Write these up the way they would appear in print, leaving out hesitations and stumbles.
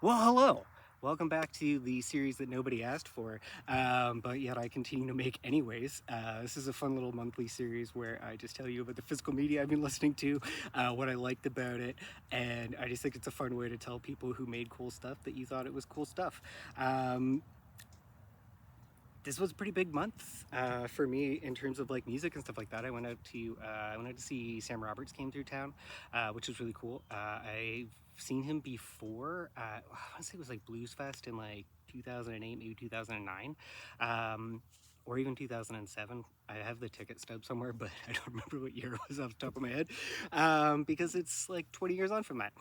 Well, hello. Welcome back to the series that nobody asked for, but yet I continue to make anyways. This is a fun little monthly series where I just tell you about the physical media I've been listening to, what I liked about it, and I just think it's a fun way to tell people who made cool stuff that you thought it was cool stuff. Um, this was a pretty big month for me in terms of like music and stuff like that. I went out to see Sam Roberts came through town, which was really cool. I've seen him before. I want to say it was like Blues Fest in like 2008, maybe 2009. Or even 2007. I have the ticket stub somewhere, but I don't remember what year it was off the top of my head because it's like 20 years on from that.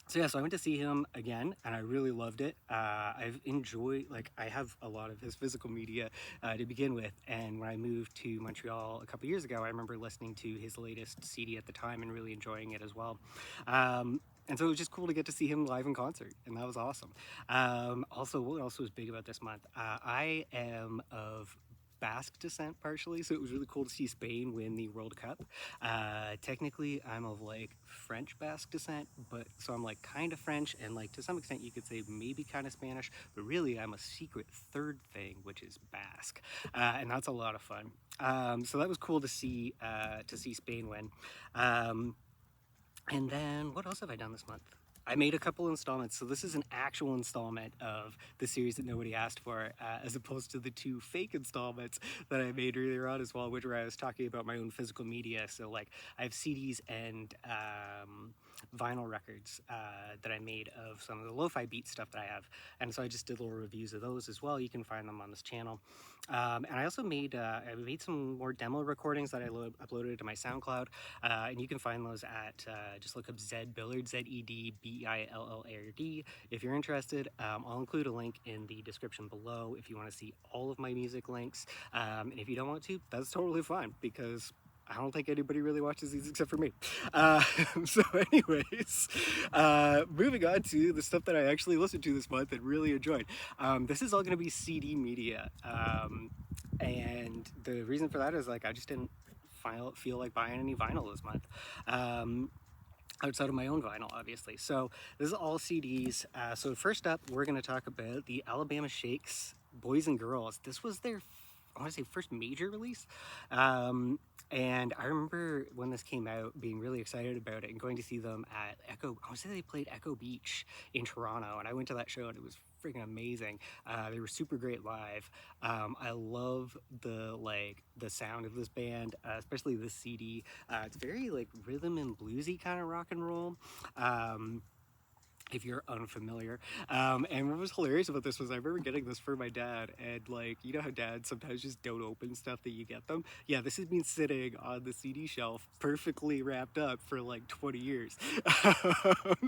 So I went to see him again, and I really loved it. I've enjoyed, like, I have a lot of his physical media to begin with, and when I moved to Montreal a couple years ago, I remember listening to his latest CD at the time and really enjoying it as well. And so it was just cool to get to see him live in concert, and that was awesome. Also, what else was big about this month? I am of Basque descent partially, so it was really cool to see Spain win the World Cup. Technically, I'm of like French Basque descent, but so I'm like kind of French, and like to some extent, you could say maybe kind of Spanish, but really, I'm a secret third thing, which is Basque, and that's a lot of fun. So that was cool to see Spain win. Um, and then what else have I done this month? I made a couple installments. So this is an actual installment of the series that nobody asked for, as opposed to the two fake installments that I made earlier on as well, which where I was talking about my own physical media. So like I have CDs and vinyl records that I made of some of the lo-fi beat stuff that I have, and so I just did little reviews of those as well. You can find them on this channel. And I also made some more demo recordings that I uploaded to my SoundCloud, and you can find those at just look up Zed Billard, Zedbillard. If you're interested, I'll include a link in the description below if you want to see all of my music links. And if you don't want to, that's totally fine because I don't think anybody really watches these except for me. Uh, so, anyways, moving on to the stuff that I actually listened to this month and really enjoyed. This is all going to be CD media. And the reason for that is like I just didn't feel like buying any vinyl this month. Outside of my own vinyl, obviously. So this is all CDs. So first up, we're going to talk about the Alabama Shakes Boys and Girls. This was their, I want to say, first major release. And I remember when this came out being really excited about it and going to see them at Echo. I want to say they played Echo Beach in Toronto, and I went to that show and it was freaking amazing. They were super great live. I love the sound of this band, especially this CD. It's very like rhythm and bluesy kind of rock and roll. If you're unfamiliar. And what was hilarious about this was I remember getting this for my dad, and like, you know how dads sometimes just don't open stuff that you get them? Yeah, this has been sitting on the CD shelf perfectly wrapped up for like 20 years.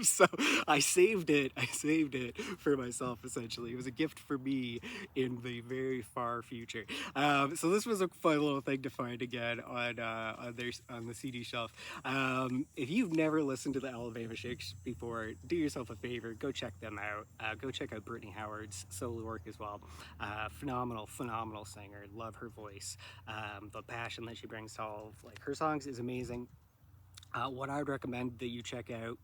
So I saved it for myself essentially. It was a gift for me in the very far future. So this was a fun little thing to find again on the CD shelf. If you've never listened to the Alabama Shakes before, do yourself a favor, go check them out. Go check out Brittany Howard's solo work as well. Phenomenal singer. Love her voice. The passion that she brings to all of like her songs is amazing. What I would recommend that you check out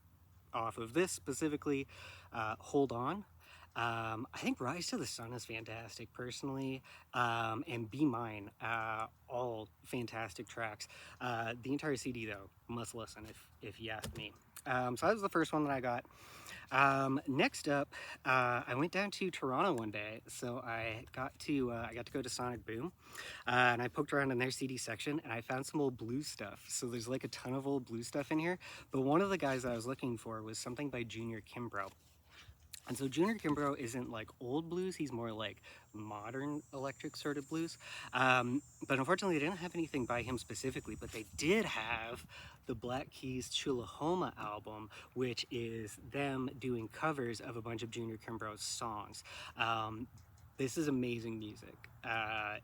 off of this specifically, Hold On. I think Rise to the Sun is fantastic personally, and Be Mine, all fantastic tracks. The entire CD though, must listen if you ask me. So that was the first one that I got. Next up, I went down to Toronto one day, so I got to go to Sonic Boom, and I poked around in their CD section, and I found some old blues stuff. So there's like a ton of old blues stuff in here, but one of the guys that I was looking for was something by Junior Kimbrough. And so Junior Kimbrough isn't like old blues, he's more like modern electric sort of blues. But unfortunately, they didn't have anything by him specifically, but they did have the Black Keys Chulahoma album, which is them doing covers of a bunch of Junior Kimbrough's songs. This is amazing music.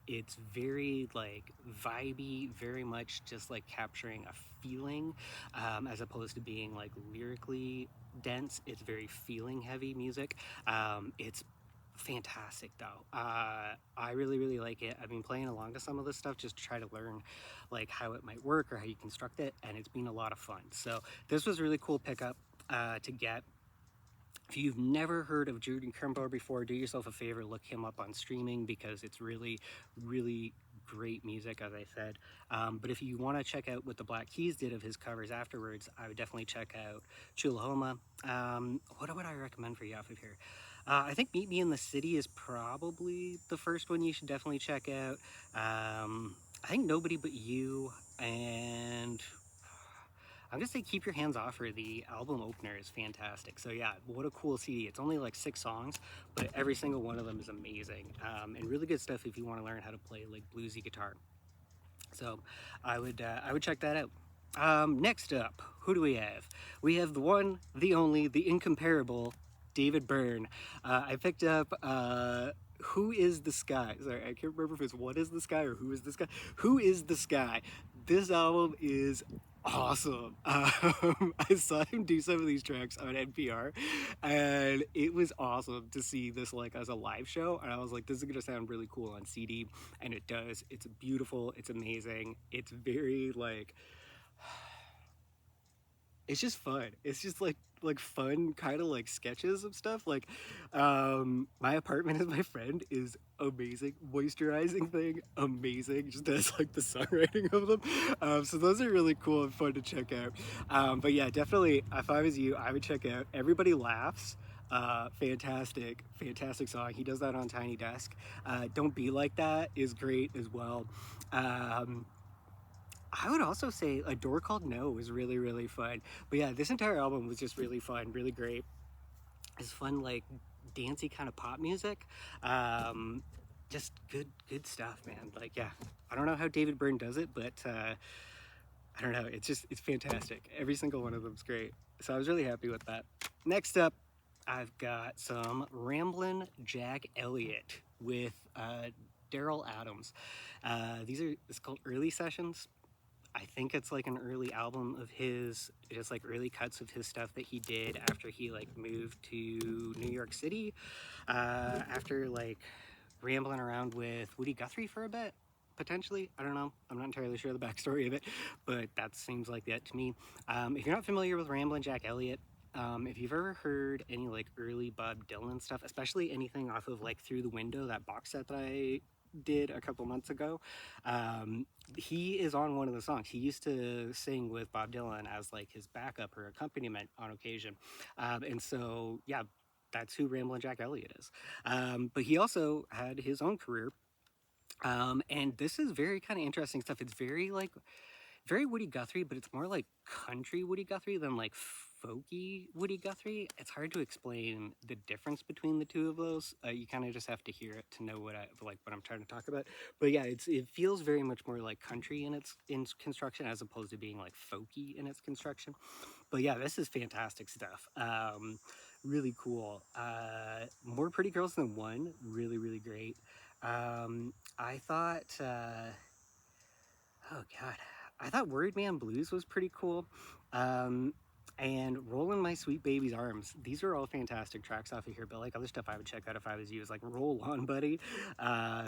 It's very like vibey, very much just like capturing a feeling, as opposed to being like lyrically dense. It's very feeling heavy music. It's fantastic though. I really like it. I've been playing along to some of this stuff just to try to learn like how it might work or how you construct it, and it's been a lot of fun. So this was a really cool pickup to get. If you've never heard of Judy Kernbar before, do yourself a favor, look him up on streaming because it's really, really great music, as I said. But if you want to check out what the Black Keys did of his covers afterwards, I would definitely check out Chulahoma. What would I recommend for you off of here? I think Meet Me in the City is probably the first one you should definitely check out. I think Nobody But You, and I'm gonna say Keep Your Hands Off Her. The album opener is fantastic. So yeah, what a cool CD. It's only like 6 songs, but every single one of them is amazing, and really good stuff if you want to learn how to play like bluesy guitar. So I would check that out. Next up, who do we have? We have the one, the only, the incomparable David Byrne. I picked up Who is the Sky? Sorry, I can't remember if it's What is the Sky or Who is the Sky. Who is the Sky? This album is awesome. I saw him do some of these tracks on NPR, and it was awesome to see this like as a live show. And I was like, this is gonna sound really cool on CD, and it does. It's beautiful. It's amazing. It's very like it's just fun. It's just like fun kind of like sketches of stuff. Like My Apartment Is My Friend is amazing. Moisturizing Thing, amazing. Just as like the songwriting of them. So those are really cool and fun to check out. But yeah, definitely if I was you, I would check out Everybody Laughs. Fantastic, fantastic song. He does that on Tiny Desk. Don't Be Like That is great as well. I would also say A Door Called No is really, really fun. But yeah, this entire album was just really fun, really great. It's fun, like dancey kind of pop music. Um, just good stuff, man. Like, yeah, I don't know how David Byrne does it, but I don't know. It's fantastic. Every single one of them's great. So I was really happy with that. Next up, I've got some Ramblin' Jack Elliott with Daryl Adams. It's called Early Sessions. I think it's like an early album of his, just like early cuts of his stuff that he did after he like moved to New York City, after like rambling around with Woody Guthrie for a bit, potentially. I don't know. I'm not entirely sure the backstory of it, but that seems like that to me. If you're not familiar with Ramblin' Jack Elliott, if you've ever heard any like early Bob Dylan stuff, especially anything off of like Through the Window, that box set that I did a couple months ago, um, he is on one of the songs. He used to sing with Bob Dylan as like his backup or accompaniment on occasion, and so yeah, that's who Ramblin' Jack Elliott is. But he also had his own career, and this is very kind of interesting stuff. It's very Woody Guthrie, but it's more like country Woody Guthrie than like folky Woody Guthrie. It's hard to explain the difference between the two of those. You kind of just have to hear it to know what I'm trying to talk about. But yeah, it feels very much more like country in its construction as opposed to being like folky in its construction. But yeah, this is fantastic stuff. Really cool. More Pretty Girls Than One, really really great. I thought. Oh God, I thought Word Man Blues was pretty cool. Um, and Rollin' My Sweet Baby's Arms. These are all fantastic tracks off of here, but like other stuff I would check out if I was you is like Roll On Buddy,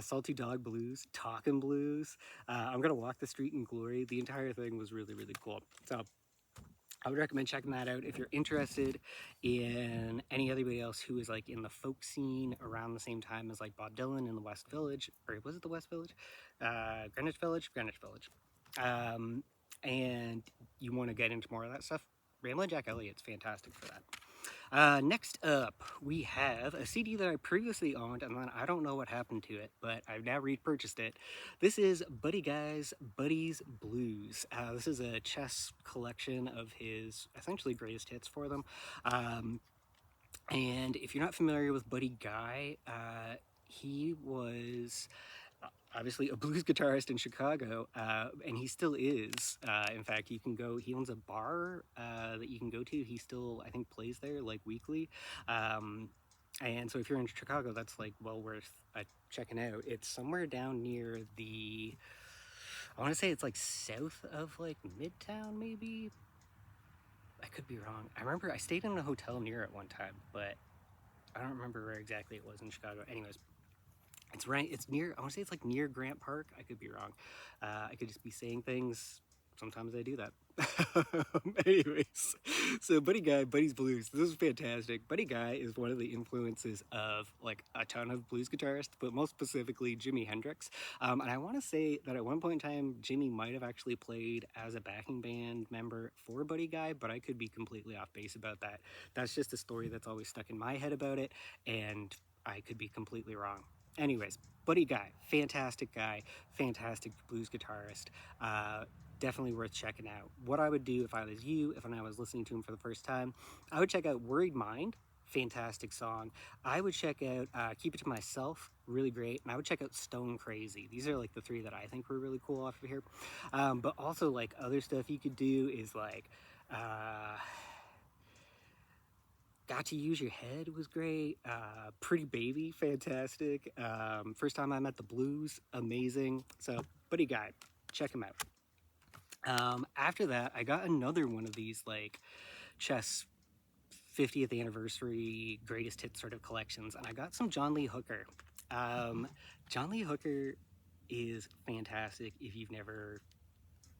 Salty Dog Blues, Talkin' Blues. I'm Gonna Walk the Street in Glory. The entire thing was really, really cool. So I would recommend checking that out if you're interested in anybody else who is like in the folk scene around the same time as like Bob Dylan in the West Village, or was it the West Village? Greenwich Village? Greenwich Village. And you want to get into more of that stuff, Ramblin' Jack Elliott's fantastic for that. Next up, we have a CD that I previously owned, and then I don't know what happened to it, but I've now repurchased it. This is Buddy Guy's Buddy's Blues. This is a chess collection of his essentially greatest hits for them. And if you're not familiar with Buddy Guy, he was obviously a blues guitarist in Chicago, and he still is. In fact, you can go. He owns a bar that you can go to. He still, I think, plays there like weekly. And so, if you're in Chicago, that's like well worth checking out. It's somewhere down near the. I want to say it's like south of like Midtown, maybe. I could be wrong. I remember I stayed in a hotel near it one time, but I don't remember where exactly it was in Chicago. Anyways, it's right. It's near. I want to say it's like near Grant Park. I could be wrong. I could just be saying things sometimes I do that. Anyways, so Buddy Guy, Buddy's Blues. This is fantastic. Buddy Guy is one of the influences of like a ton of blues guitarists, but most specifically Jimi Hendrix. And I want to say that at one point in time, Jimmy might have actually played as a backing band member for Buddy Guy, but I could be completely off base about that. That's just a story that's always stuck in my head about it, and I could be completely wrong. Anyways, Buddy Guy, fantastic blues guitarist. Definitely worth checking out. What I would do if I was you, if I was listening to him for the first time, I would check out Worried Mind, fantastic song. I would check out Keep It To Myself, really great. And I would check out Stone Crazy. These are like the three that I think were really cool off of here. But also like other stuff you could do is like Got to Use Your Head was great. Pretty Baby, fantastic. First Time I Met the Blues, amazing. So Buddy Guy, check him out. After that, I got another one of these like Chess 50th anniversary greatest hits sort of collections, and I got some John Lee Hooker. John Lee Hooker is fantastic if you've never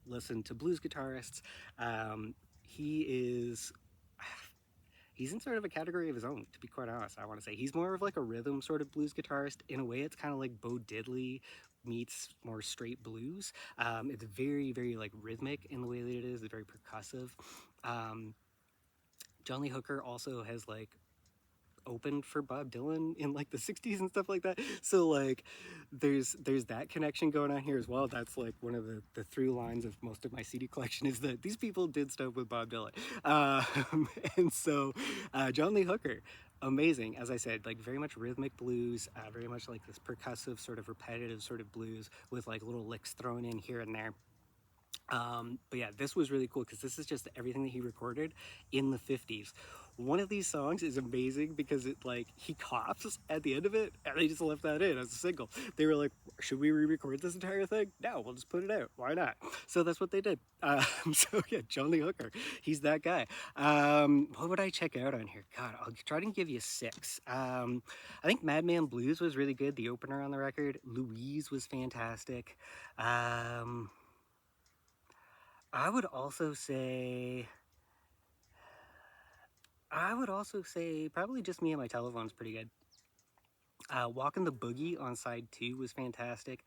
listened to blues guitarists. He is. He's in sort of a category of his own, to be quite honest. I want to say he's more of like a rhythm sort of blues guitarist. In a way, it's kind of like Bo Diddley meets more straight blues. It's very, very like rhythmic in the way that it is. It's very percussive. John Lee Hooker also has like opened for Bob Dylan in like the 60s and stuff like that. So like there's that connection going on here as well. That's like one of the through lines of most of my CD collection is that these people did stuff with Bob Dylan. And so John Lee Hooker, amazing. As I said, like very much rhythmic blues, very much like this percussive sort of repetitive sort of blues with like little licks thrown in here and there. But yeah, this was really cool because this is just everything that he recorded in the 50s. One of these songs is amazing because it like he coughs at the end of it and they just left that in as a single. They were like, should we re-record this entire thing? No, we'll just put it out. Why not? So that's what they did. So yeah, John Lee Hooker, he's that guy. What would I check out on here? God, I'll try to give you 6. I think Madman Blues was really good. The opener on the record. Louise was fantastic. I would also say probably Just Me and My Telephone's pretty good. Walking the Boogie on side 2 was fantastic.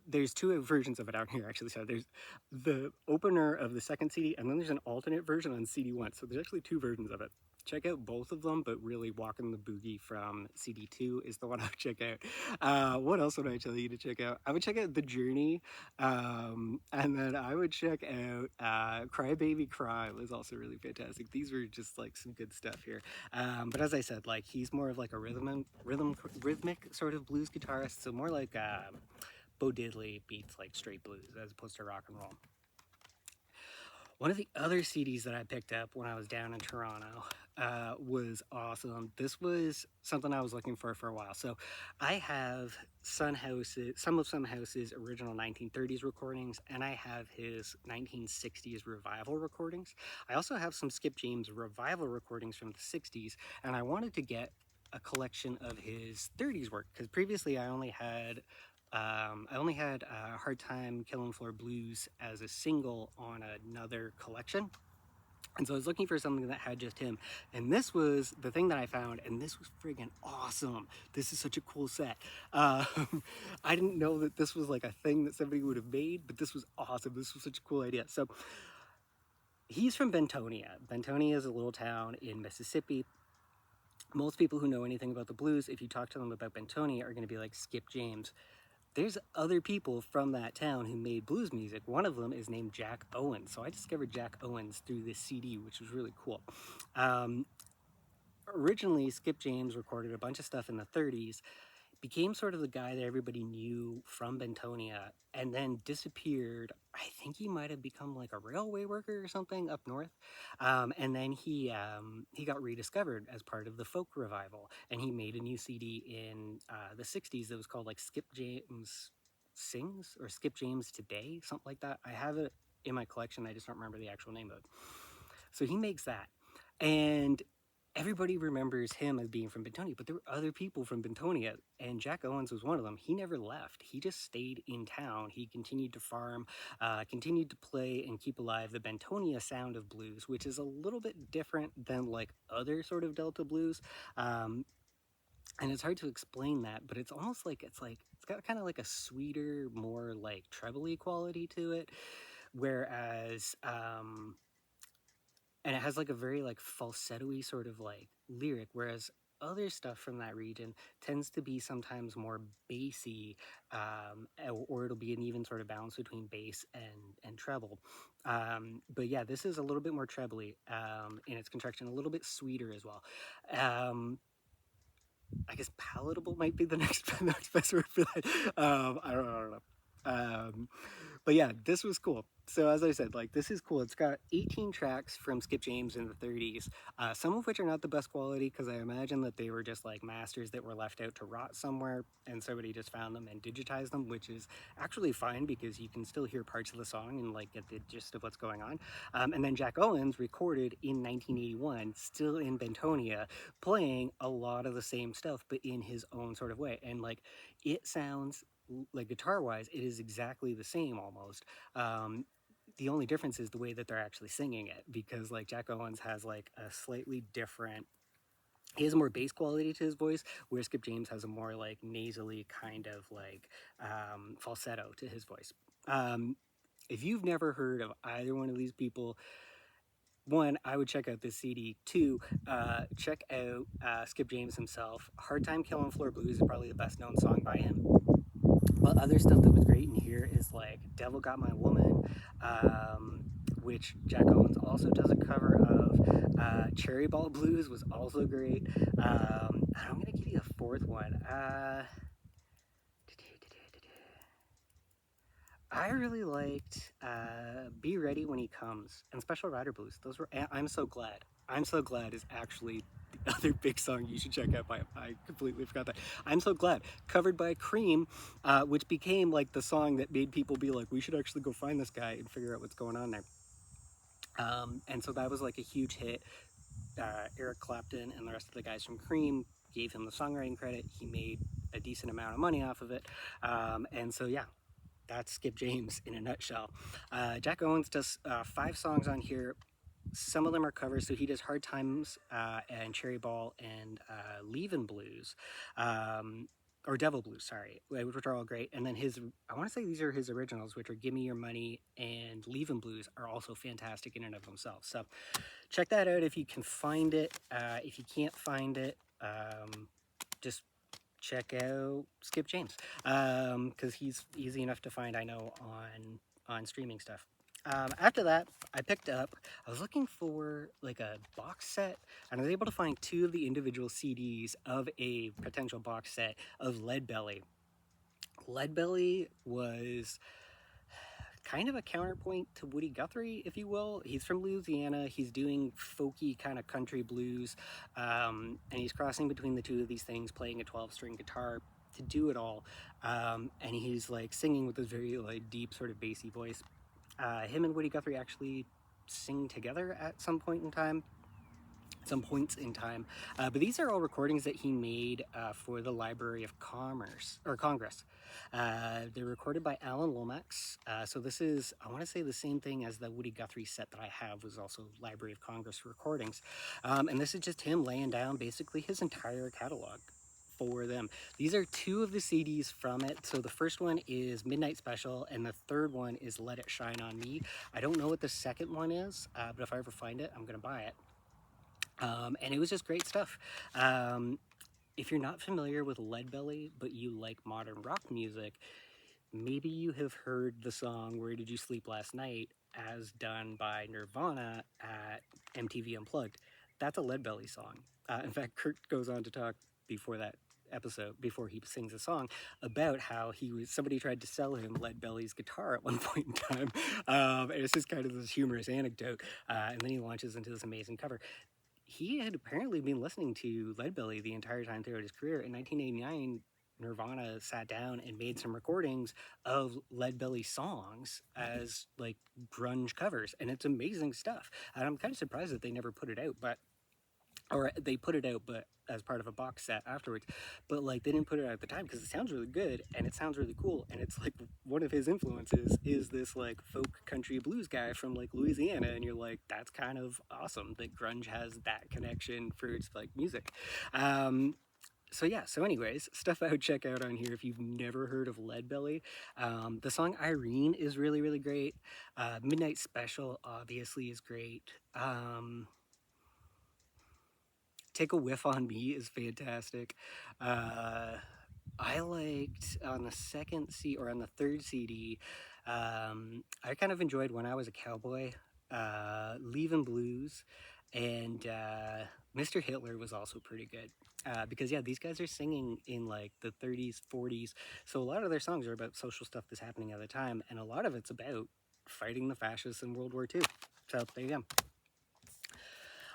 There's 2 versions of it out here actually. So there's the opener of the second CD, and then there's an alternate version on CD 1. So there's actually 2 versions of it. Check out both of them, but really Walking the Boogie from CD 2 is the one I would check out. What else would I tell you to check out? I would check out The Journey, and then I would check out Cry Baby Cry was also really fantastic. These were just like some good stuff here. But as I said, like he's more of like a rhythmic sort of blues guitarist, so more like Bo Diddley beats like straight blues as opposed to rock and roll. One of the other CDs that I picked up when I was down in Toronto was awesome. This was something I was looking for a while. So I have some of Son House's original 1930s recordings, and I have his 1960s revival recordings. I also have some Skip James revival recordings from the 60s, and I wanted to get a collection of his 30s work because previously I only had Hard Time Killing Floor Blues as a single on another collection. And so I was looking for something that had just him. And this was the thing that I found, and this was friggin' awesome. This is such a cool set. I didn't know that this was like a thing that somebody would have made, but this was awesome. This was such a cool idea. So he's from Bentonia. Bentonia is a little town in Mississippi. Most people who know anything about the blues, if you talk to them about Bentonia, are going to be like Skip James. There's other people from that town who made blues music. One of them is named Jack Owens. So I discovered Jack Owens through this CD, which was really cool. Originally, Skip James recorded a bunch of stuff in the 30s, became sort of the guy that everybody knew from Bentonia, and then disappeared. I think he might have become like a railway worker or something up north. And then he got rediscovered as part of the folk revival, and he made a new CD in the 60s that was called like Skip James Sings or Skip James Today, something like that. I have it in my collection. I just don't remember the actual name of it. So he makes that. And everybody remembers him as being from Bentonia, but there were other people from Bentonia, and Jack Owens was one of them. He never left. He just stayed in town. He continued to farm, continued to play and keep alive the Bentonia sound of blues, which is a little bit different than like other sort of Delta blues. Um, and it's hard to explain that, but it's almost like it's got kind of like a sweeter, more like trebly quality to it, whereas and it has like a very like falsetto-y sort of like lyric, whereas other stuff from that region tends to be sometimes more bassy, or it'll be an even sort of balance between bass and treble. But yeah, this is a little bit more trebly in its construction, a little bit sweeter as well. um, I guess palatable might be the next best word for that. I don't know. But yeah, this was cool. So as I said, like, this is cool. It's got 18 tracks from Skip James in the 30s, some of which are not the best quality because I imagine that they were just like masters that were left out to rot somewhere and somebody just found them and digitized them, which is actually fine because you can still hear parts of the song and like get the gist of what's going on. And then Jack Owens recorded in 1981, still in Bentonia, playing a lot of the same stuff but in his own sort of way, and like it sounds like guitar wise it is exactly the same almost. The only difference is the way that they're actually singing it, because like Jack Owens has like a slightly different, he has a more bass quality to his voice, where Skip James has a more like nasally kind of like falsetto to his voice. If you've never heard of either one of these people, one, I would check out this CD. Two, check out Skip James himself. Hard Time Killing Floor Blues is probably the best known song by him. But other stuff that was great in here is like Devil Got My Woman, which Jack Owens also does a cover of. Cherry Ball Blues was also great. I'm going to give you a fourth one. I really liked Be Ready When He Comes and Special Rider Blues. Those were, I'm So Glad. I'm So Glad is actually the other big song you should check out by, I completely forgot that. I'm So Glad, covered by Cream, which became like the song that made people be like, we should actually go find this guy and figure out what's going on there. And so that was like a huge hit. Eric Clapton and the rest of the guys from Cream gave him the songwriting credit. He made a decent amount of money off of it. And so, yeah, that's Skip James in a nutshell. Jack Owens does 5 songs on here. Some of them are covers, so he does Hard Times and Cherry Ball and Leavin' Blues. Or Devil Blues, sorry, which are all great. And then his, I want to say these are his originals, which are Give Me Your Money and Leavin' Blues, are also fantastic in and of themselves. So check that out if you can find it. If you can't find it, just check out Skip James, because he's easy enough to find, I know, on streaming stuff. After that, I was looking for like a box set, and I was able to find 2 of the individual CDs of a potential box set of Leadbelly. Leadbelly was kind of a counterpoint to Woody Guthrie, if you will. He's from Louisiana. He's doing folky kind of country blues, and he's crossing between the two of these things, playing a 12-string guitar to do it all. And he's like singing with this very like deep sort of bassy voice. Him and Woody Guthrie actually sing together at some point in time. Some points in time, but these are all recordings that he made for the Library of Commerce or Congress. They're recorded by Alan Lomax. So this is, I want to say, the same thing as the Woody Guthrie set that I have was also Library of Congress recordings, and this is just him laying down basically his entire catalog for them. These are 2 of the CDs from it. So the first one is Midnight Special, and the third one is Let It Shine on Me. I don't know what the second one is, but if I ever find it, I'm gonna buy it. And it was just great stuff. If you're not familiar with Leadbelly, but you like modern rock music, maybe you have heard the song Where Did You Sleep Last Night as done by Nirvana at MTV Unplugged. That's a Leadbelly song. In fact, Kurt goes on to talk before that episode, before he sings a song, about how somebody tried to sell him Leadbelly's guitar at one point in time. And it's just kind of this humorous anecdote. And then he launches into this amazing cover. He had apparently been listening to Leadbelly the entire time throughout his career. In 1989, Nirvana sat down and made some recordings of Leadbelly songs as like grunge covers, and it's amazing stuff. And I'm kind of surprised that they never put it out, but or they put it out but as part of a box set afterwards, but like they didn't put it out at the time because it sounds really good and it sounds really cool, and it's like one of his influences is this like folk country blues guy from like Louisiana, and you're like, that's kind of awesome that grunge has that connection for its like music. So yeah, so anyways, stuff I would check out on here if you've never heard of Leadbelly. The song Irene is really, really great. Midnight Special obviously is great. Take a Whiff on Me is fantastic. Uh, I liked on the second C or on the third CD. I kind of enjoyed When I Was a Cowboy, Leavin' Blues, and Mr. Hitler was also pretty good. Because yeah, these guys are singing in like the 30s, 40s, so a lot of their songs are about social stuff that's happening at the time, and a lot of it's about fighting the fascists in World War II. So there you go.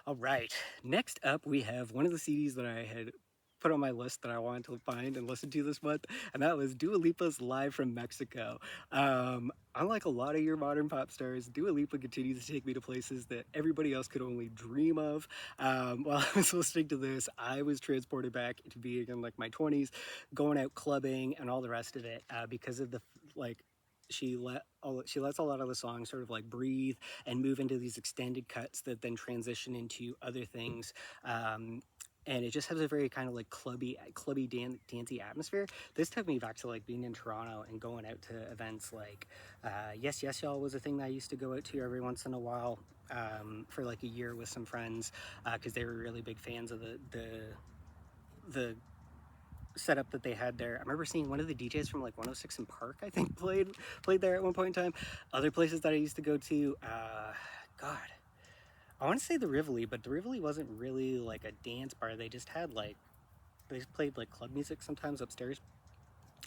All right. Next up, we have one of the CDs that I had put on my list that I wanted to find and listen to this month, and that was Dua Lipa's Live from Mexico. Unlike a lot of your modern pop stars, Dua Lipa continues to take me to places that everybody else could only dream of. While I was listening to this, I was transported back to being in like my 20s, going out clubbing and all the rest of it, because of the like she lets a lot of the songs sort of like breathe and move into these extended cuts that then transition into other things. And it just has a very kind of like clubby dancey atmosphere. This took me back to like being in Toronto and going out to events like Yes Yes Y'all was a thing that I used to go out to every once in a while, for like a year with some friends, because they were really big fans of the setup that they had there. I remember seeing one of the DJs from like 106 in Park, I think, played there at one point in time. Other places that I used to go to, God, I want to say the Rivoli, but the Rivoli wasn't really like a dance bar. They just had like they played like club music sometimes upstairs.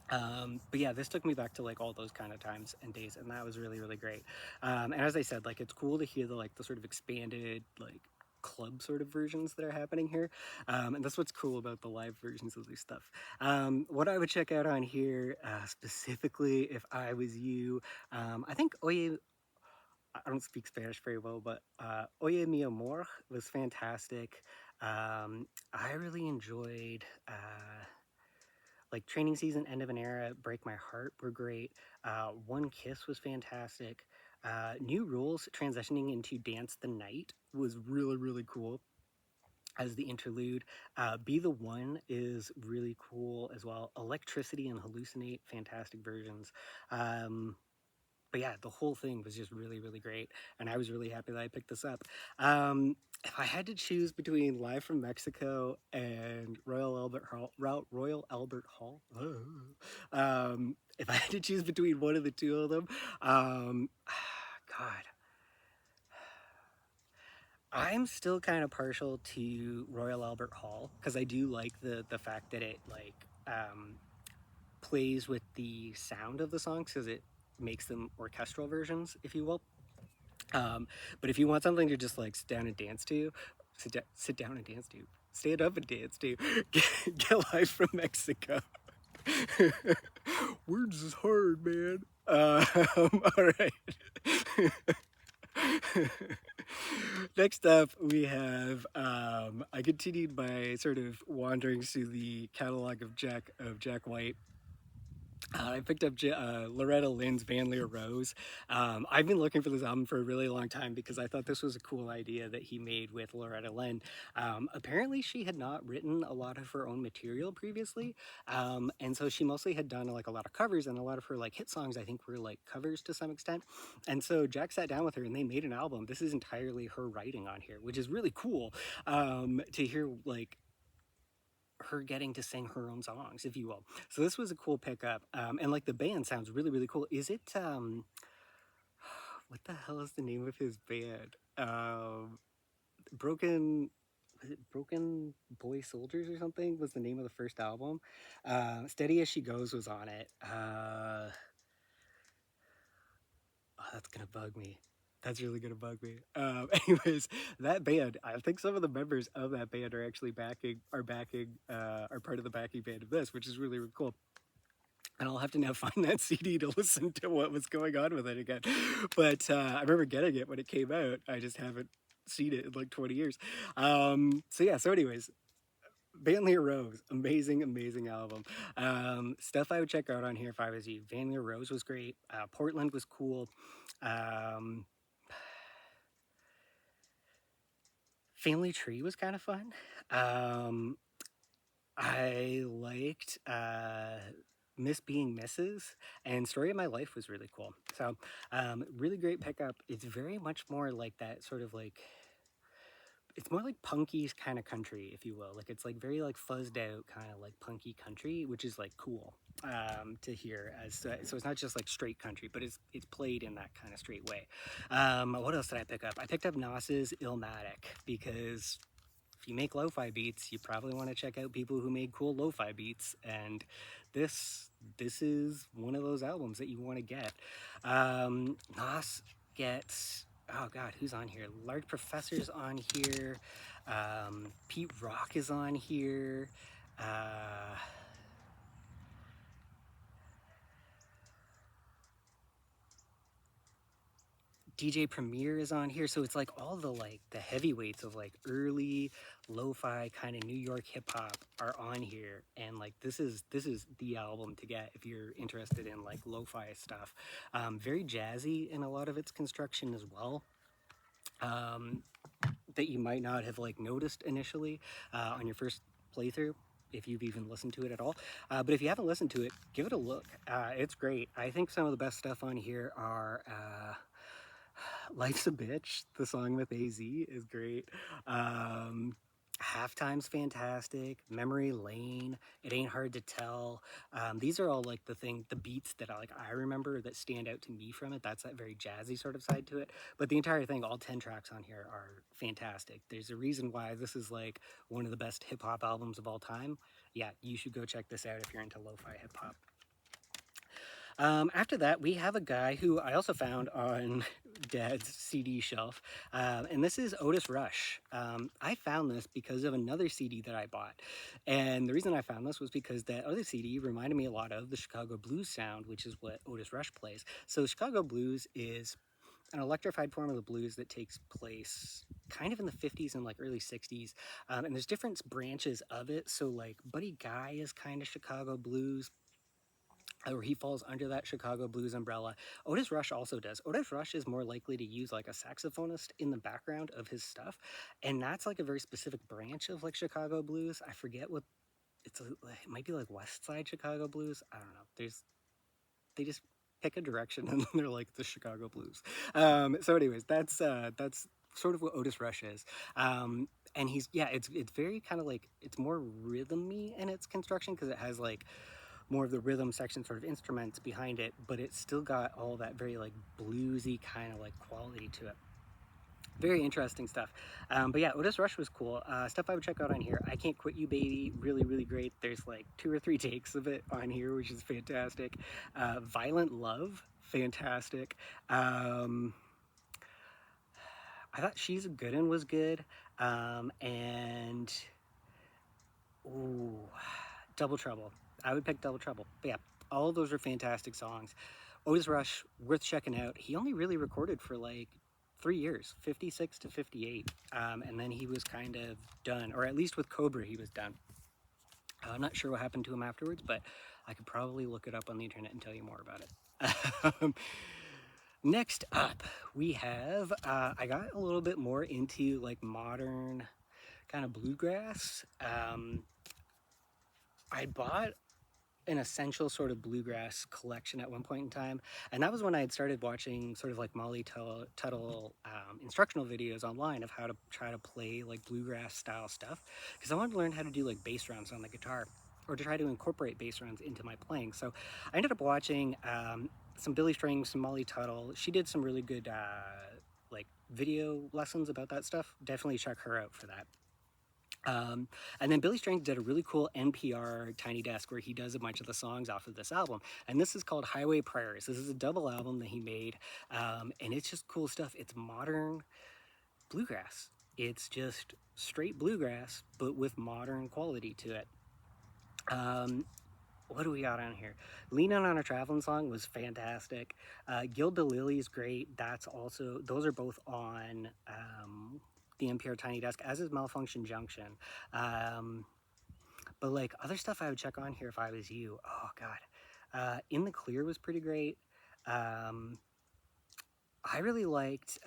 But yeah, this took me back to like all those kind of times and days, and that was really, really great. And as I said, like it's cool to hear the like the sort of expanded like club sort of versions that are happening here, and that's what's cool about the live versions of this stuff. What I would check out on here, specifically if I was you, I think Oye, I don't speak Spanish very well, but Oye Mi Amor was fantastic. I really enjoyed like Training Season, End of an Era, Break My Heart were great. One Kiss was fantastic. New Rules transitioning into Dance the Night was really, really cool as the interlude. Be the One is really cool as well. Electricity and Hallucinate, fantastic versions. But yeah, the whole thing was just really, really great, and I was really happy that I picked this up. If I had to choose between Live from Mexico and Royal Albert Hall, if I had to choose between one of the two of them, God, I'm still kind of partial to Royal Albert Hall because I do like the fact that it like plays with the sound of the songs because it makes them orchestral versions, if you will. But if you want something to just like sit down and dance to, sit down and dance to, stand up and dance to, get Live from Mexico. Words is hard, man. All right. Next up, we have I continued my sort of wanderings through the catalog of Jack White. I picked up Loretta Lynn's Van Leer Rose. I've been looking for this album for a really long time because I thought this was a cool idea that he made with Loretta Lynn. Apparently, she had not written a lot of her own material previously, and so she mostly had done like a lot of covers, and a lot of her like hit songs I think were like covers to some extent. And so Jack sat down with her and they made an album. This is entirely her writing on here, which is really cool to hear like her getting to sing her own songs, if you will. So this was a cool pickup, and like the band sounds really, really cool. Is it what the hell is the name of his band? Broken. Was it Broken Boy Soldiers or something? Was the name of the first album? Steady as She Goes was on it. Oh, that's gonna bug me. That's really gonna bug me. Anyways, that band, I think some of the members of that band are actually are part of the backing band of this, which is really, really cool. And I'll have to now find that CD to listen to what was going on with it again. But I remember getting it when it came out. I just haven't seen it in like 20 years. So yeah, so anyways, Van Leer Rose, amazing, amazing album. Stuff I would check out on here if I was you. Van Leer Rose was great. Portland was cool. Um, Family Tree was kind of fun. Um, I liked Miss Being Mrs. and Story of My Life was really cool. So, really great pickup. It's very much more like that sort of like, it's more like punky kind of country, if you will. Like it's like very like fuzzed out kind of like punky country, which is like cool to hear. As so it's not just like straight country, but it's played in that kind of straight way. What else did I pick up? I picked up Nas's Illmatic because if you make lo-fi beats, you probably want to check out people who made cool lo-fi beats, and this is one of those albums that you want to get. Nas gets, oh god, who's on here? Large Professor's on here. Pete Rock is on here. DJ Premier is on here, so it's like all the heavyweights of like early lo-fi kind of New York hip hop are on here, and like this is the album to get if you're interested in like lo-fi stuff. Very jazzy in a lot of its construction as well. That you might not have like noticed initially on your first playthrough if you've even listened to it at all. But if you haven't listened to it, give it a look. It's great. I think some of the best stuff on here are Life's a Bitch, the song with AZ is great. Halftime's fantastic. Memory Lane, It Ain't Hard to Tell. These are all like the beats that I remember that stand out to me from it. That's that very jazzy sort of side to it. But the entire thing, all 10 tracks on here are fantastic. There's a reason why this is like one of the best hip hop albums of all time. Yeah, you should go check this out if you're into lo-fi hip hop. After that, we have a guy who I also found on Dad's CD shelf, and this is Otis Rush. I found this because of another CD that I bought, and the reason I found this was because that other CD reminded me a lot of the Chicago blues sound, which is what Otis Rush plays. So Chicago blues is an electrified form of the blues that takes place kind of in the 50s and like early 60s, and there's different branches of it. So like Buddy Guy is kind of Chicago blues, or he falls under that Chicago blues umbrella. Otis Rush also does. Otis Rush is more likely to use like a saxophonist in the background of his stuff, and that's like a very specific branch of like Chicago blues. I forget what it might be, like West Side Chicago blues. I don't know. They just pick a direction and they're like the Chicago blues. So anyways, that's sort of what Otis Rush is. And it's very kind of like, it's more rhythmy in its construction because it has like more of the rhythm section sort of instruments behind it, but it's still got all that very like bluesy kind of like quality to it. Very interesting stuff. But yeah, Otis Rush was cool. Stuff I would check out on here. I Can't Quit You Baby, really, really great. There's like 2 or 3 takes of it on here, which is fantastic. Violent Love, fantastic. I thought She's a Good 'Un was good. And ooh, Double Trouble. I would pick Double Trouble. But yeah, all of those are fantastic songs. Otis Rush, worth checking out. He only really recorded for like 3 years, 56 to 58. And then he was kind of done, or at least with Cobra, he was done. I'm not sure what happened to him afterwards, but I could probably look it up on the internet and tell you more about it. Next up, we have, I got a little bit more into like modern kind of bluegrass. I bought an essential sort of bluegrass collection at one point in time, and that was when I had started watching sort of like Molly Tuttle instructional videos online of how to try to play like bluegrass style stuff, because I wanted to learn how to do like bass runs on the guitar, or to try to incorporate bass runs into my playing. So I ended up watching some Billy Strings, some Molly Tuttle. She did some really good like video lessons about that stuff. Definitely check her out for that. And then Billy Strings did a really cool NPR Tiny Desk where he does a bunch of the songs off of this album. And this is called Highway Prayers. This is a double album that he made. And it's just cool stuff. It's modern bluegrass. It's just straight bluegrass, but with modern quality to it. What do we got on here? Leaning on a Traveling Song was fantastic. Gilda Lily is great. Those are both on the NPR Tiny Desk, as is Malfunction Junction. But like other stuff I would check on here if I was you. Oh God. In the Clear was pretty great. I really liked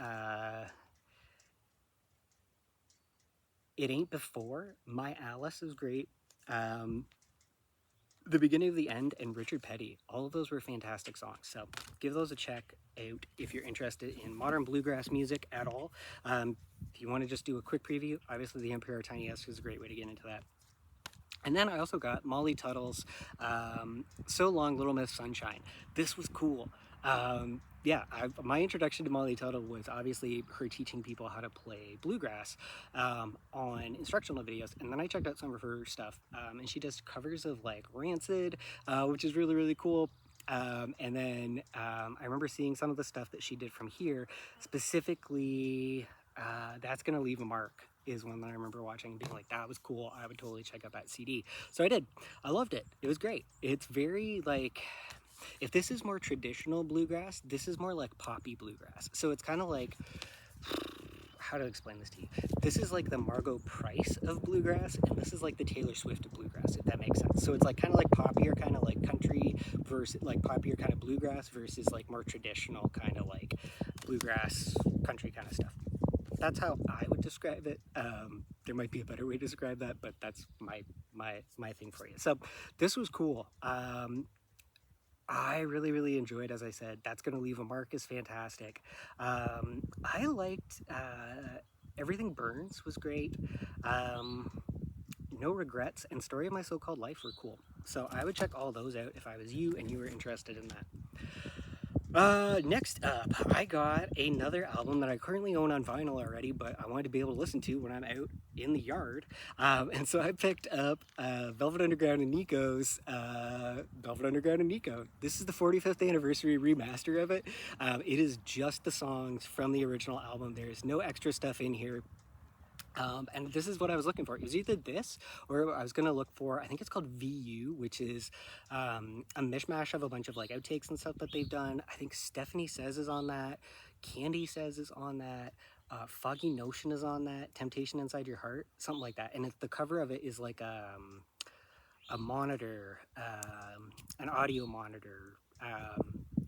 It Ain't Before. My Alice is great. The Beginning of the End and Richard Petty. All of those were fantastic songs. So give those a check out if you're interested in modern bluegrass music at all. If you want to just do a quick preview, obviously the NPR Tiny Desk is a great way to get into that. And then I also got Molly Tuttle's So Long Little Miss Sunshine. This was cool. My introduction to Molly Tuttle was obviously her teaching people how to play bluegrass on instructional videos. And then I checked out some of her stuff. And she does covers of like Rancid, which is really, really cool. And then I remember seeing some of the stuff that she did from here, specifically That's Gonna Leave a Mark is one that I remember watching and being like, that was cool. I would totally check out that CD. So I did. I loved it. It was great. It's very like, if this is more traditional bluegrass, this is more like poppy bluegrass. So it's kind of like, how to explain this to you? This is like the Margot Price of bluegrass, and this is like the Taylor Swift of bluegrass, if that makes sense. So it's like kind of like poppier, kind of like country versus like poppier kind of bluegrass versus like more traditional kind of like bluegrass country kind of stuff. That's how I would describe it. There might be a better way to describe that, but that's my thing for you. So this was cool. I really, really enjoyed, as I said, That's Gonna Leave a Mark is fantastic. I liked Everything Burns was great. No Regrets and Story of My So-Called Life were cool. So I would check all those out if I was you and you were interested in that. Next up, I got another album that I currently own on vinyl already, but I wanted to be able to listen to when I'm out in the yard. And so I picked up Velvet Underground and Nico's Velvet Underground and Nico. This is the 45th anniversary remaster of it. It is just the songs from the original album. There's no extra stuff in here. And this is what I was looking for. It was either this or I was going to look for, I think it's called VU, which is a mishmash of a bunch of like outtakes and stuff that they've done. I think Stephanie Says is on that. Candy Says is on that. Foggy Notion is on that. Temptation Inside Your Heart, something like that. And the cover of it is like a monitor, an audio monitor.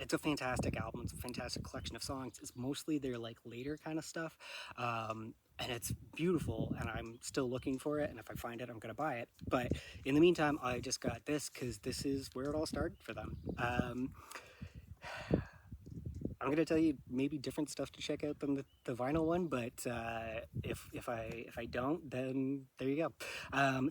It's a fantastic album. It's a fantastic collection of songs. It's mostly their like later kind of stuff. And it's beautiful, and I'm still looking for it, and if I find it, I'm going to buy it. But in the meantime, I just got this because this is where it all started for them. I'm going to tell you maybe different stuff to check out than the vinyl one, but if I don't, then there you go.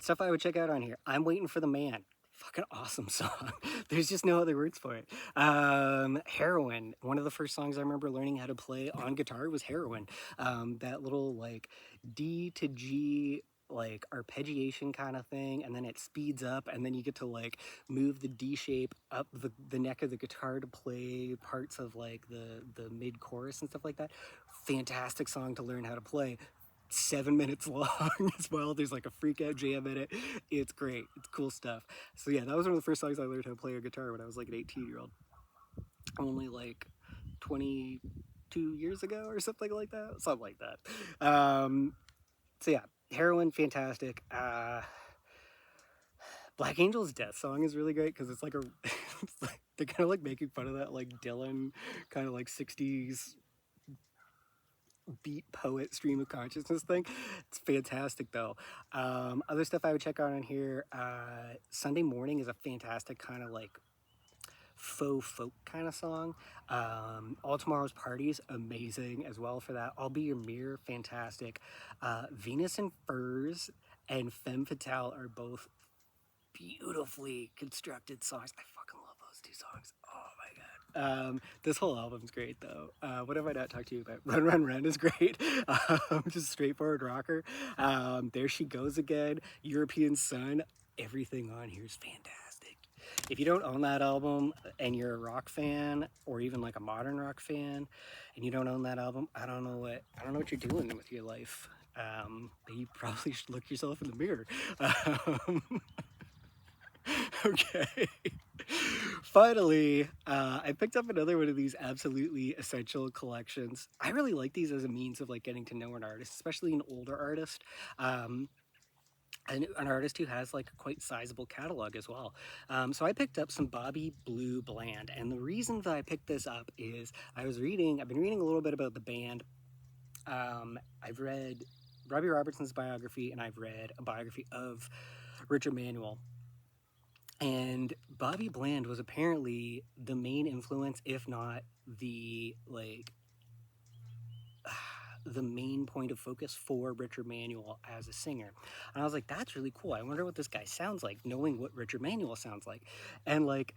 Stuff I would check out on here. I'm Waiting for the Man. Fucking awesome song. There's just no other words for it. Heroin. One of the first songs I remember learning how to play on guitar was Heroin. That little like D to G like arpeggiation kind of thing, and then it speeds up, and then you get to like move the D shape up the neck of the guitar to play parts of like the mid chorus and stuff like that. Fantastic song to learn how to play. 7 minutes long as well. There's like a freak out jam in it. It's great. It's cool stuff. So yeah, that was one of the first songs I learned how to play a guitar when I was like an 18-year-old. Only like 22 years ago or something like that. Something like that. So yeah, Heroin, fantastic. Black Angel's Death Song is really great because it's like it's like, they're kind of like making fun of that like Dylan kind of like 60s beat poet stream of consciousness thing. It's fantastic though. Other stuff I would check out on here, Sunday Morning is a fantastic kind of like faux folk kind of song. All Tomorrow's Parties, amazing as well for that. I'll Be Your Mirror, fantastic. Venus and Furs and Femme Fatale are both beautifully constructed songs. I fucking love those two songs. Oh my god. This whole album's great though. What have I not talked to you about? Run Run Run is great. Just straightforward rocker. There She Goes Again, European Sun. Everything on here is fantastic. If you don't own that album and you're a rock fan or even like a modern rock fan and you don't own that album, I don't know what you're doing with your life. You probably should look yourself in the mirror. Okay. Finally, I picked up another one of these absolutely essential collections. I really like these as a means of like getting to know an artist, especially an older artist. Um, an artist who has like a quite sizable catalog as well. So I picked up some Bobby Blue Bland, and the reason that I picked this up is I've been reading a little bit about the band. I've read Robbie Robertson's biography, and I've read a biography of Richard Manuel. And Bobby Bland was apparently the main influence, if not the like the main point of focus for Richard Manuel as a singer. And I was like, that's really cool. I wonder what this guy sounds like, knowing what Richard Manuel sounds like. And like,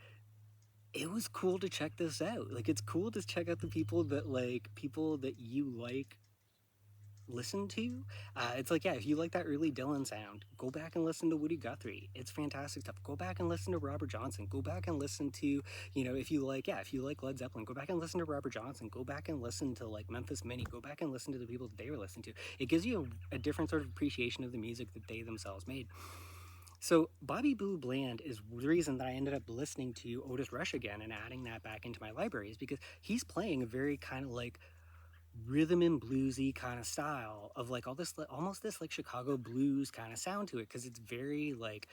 it was cool to check this out. Like, it's cool to check out the people that you like listen to. It's like, yeah, if you like that early Dylan sound, go back and listen to Woody Guthrie. It's fantastic stuff. Go back and listen to Robert Johnson. Go back and listen to, if you like, yeah, if you like Led Zeppelin, go back and listen to Robert Johnson. Go back and listen to like Memphis Minnie. Go back and listen to the people that they were listening to. It gives you a different sort of appreciation of the music that they themselves made. So Bobby Blue Bland is the reason that I ended up listening to Otis Rush again and adding that back into my library, is because he's playing a very kind of like rhythm and bluesy kind of style of like all this almost this like Chicago blues kind of sound to it, because it's very like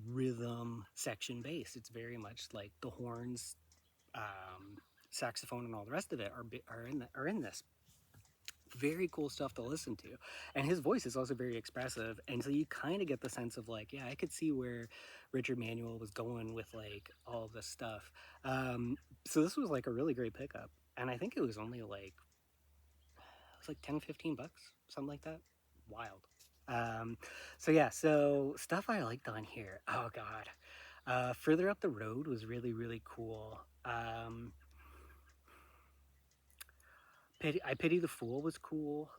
rhythm section based. It's very much like the horns, saxophone, and all the rest of it are in this. Very cool stuff to listen to, and his voice is also very expressive, and so you kind of get the sense of like, yeah, I could see where Richard Manuel was going with like all of this stuff. So this was like a really great pickup, and I think it was only like like 10, 15 bucks, something like that. Wild. So yeah, so stuff I liked on here. Oh God. Further Up the Road was really, really cool. I Pity the Fool was cool.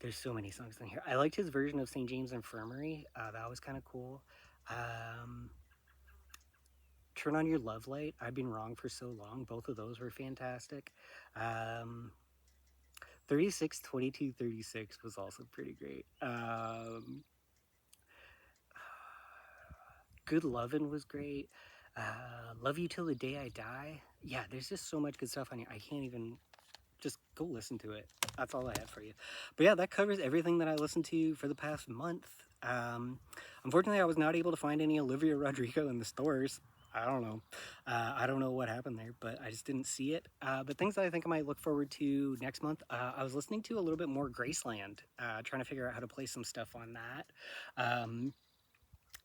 There's so many songs in here. I liked his version of St. James Infirmary. That was kind of cool. Um, Turn on Your Love Light. I've Been Wrong for So Long. Both of those were fantastic. Um, 36, 22, 36 was also pretty great. Good Lovin' was great. Love You Till the Day I Die. Yeah, there's just so much good stuff on here. I can't even just go listen to it. That's all I have for you. But yeah, that covers everything that I listened to for the past month. Unfortunately, I was not able to find any Olivia Rodrigo in the stores. I don't know. I don't know what happened there, but I just didn't see it. But things that I think I might look forward to next month, I was listening to a little bit more Graceland, trying to figure out how to play some stuff on that.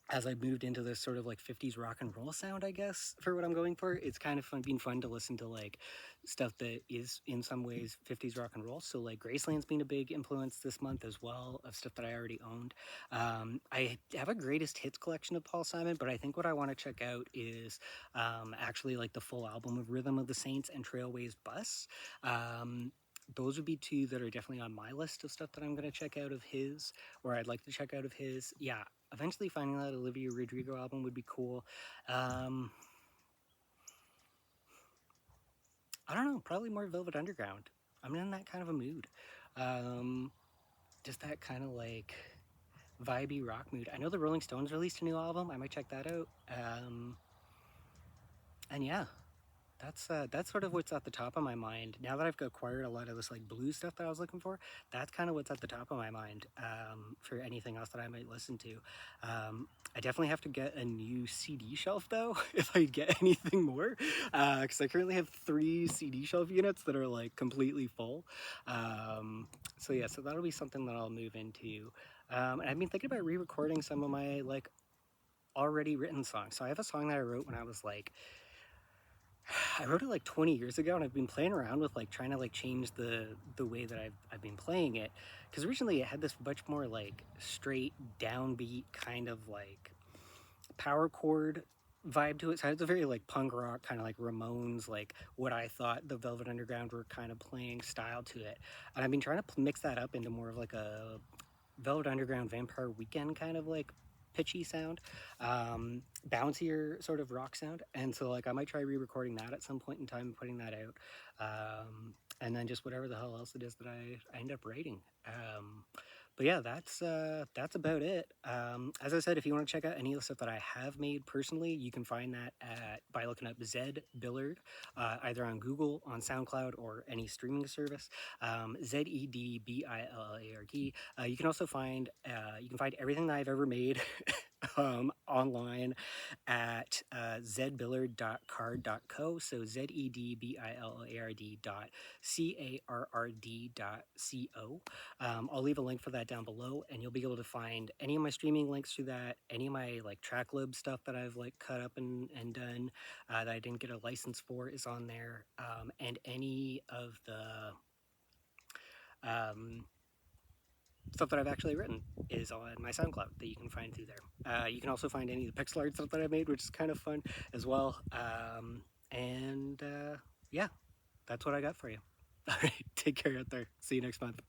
As I moved into this sort of like 50s rock and roll sound, I guess, for what I'm going for, it's kind of been fun to listen to like stuff that is in some ways 50s rock and roll. So like Graceland's been a big influence this month as well, of stuff that I already owned. I have a greatest hits collection of Paul Simon, but I think what I want to check out is actually like the full album of Rhythm of the Saints and Trailways Bus. Those would be two that are definitely on my list of stuff that I'm going to check out of his, or I'd like to check out of his. Yeah, eventually finding that Olivia Rodrigo album would be cool. I don't know, probably more Velvet Underground. I'm in that kind of a mood. Um, just that kind of like vibey rock mood. I know the Rolling Stones released a new album. I might check that out. And yeah, that's sort of what's at the top of my mind now that I've acquired a lot of this like blues stuff that I was looking for. That's kind of what's at the top of my mind, for anything else that I might listen to. I definitely have to get a new CD shelf though if I get anything more, because I currently have 3 CD shelf units that are like completely full. So yeah, so that'll be something that I'll move into. And I've been thinking about re-recording some of my like already written songs. So I have a song that I wrote when I was like, I wrote it like 20 years ago, and I've been playing around with like trying to like change the way that I've been playing it, because originally it had this much more like straight downbeat kind of like power chord vibe to it. So it's a very like punk rock kind of like Ramones, like what I thought the Velvet Underground were kind of playing style to it, and I've been trying to mix that up into more of like a Velvet Underground Vampire Weekend kind of like pitchy sound, bouncier sort of rock sound. And so like I might try re-recording that at some point in time and putting that out. And then just whatever the hell else it is that I end up writing. But yeah, that's about it. As I said, if you want to check out any of the stuff that I have made personally, you can find that by looking up Zed Billard, either on Google, on SoundCloud, or any streaming service. ZedBillard. You can also find everything that I've ever made online at zedbillard.carrd.co. So zedbillard.carrd.co. I'll leave a link for that down below, and you'll be able to find any of my streaming links through that, any of my like tracklib stuff that I've like cut up and done that I didn't get a license for is on there, and any of the um, stuff that I've actually written is on my SoundCloud that you can find through there. You can also find any of the pixel art stuff that I made, which is kind of fun as well. And yeah, that's what I got for you. All right, take care out there. See you next month.